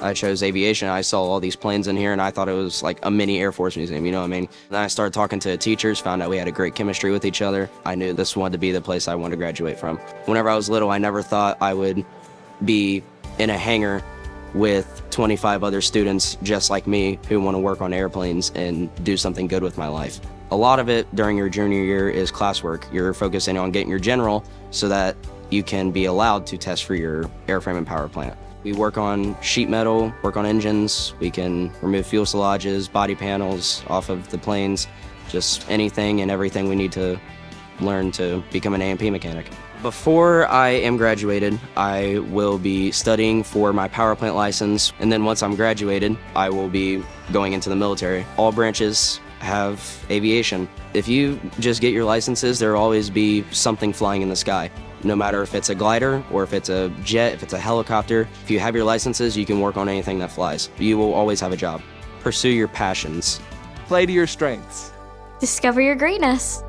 I chose aviation. I saw all these planes in here and I thought it was like a mini Air Force museum, you know what I mean? Then I started talking to teachers, found out we had a great chemistry with each other. I knew this wanted to be the place I wanted to graduate from. Whenever I was little, I never thought I would be in a hangar with 25 other students just like me who want to work on airplanes and do something good with my life. A lot of it during your junior year is classwork. You're focusing on getting your general so that you can be allowed to test for your airframe and power plant. We work on sheet metal, work on engines, we can remove fuselages, body panels off of the planes, just anything and everything we need to learn to become an A&P mechanic. Before I am graduated, I will be studying for my power plant license, and then once I'm graduated, I will be going into the military. All branches have aviation. If you just get your licenses, there will always be something flying in the sky. No matter if it's a glider or if it's a jet, if it's a helicopter, if you have your licenses, you can work on anything that flies. You will always have a job. Pursue your passions. Play to your strengths. Discover your greatness.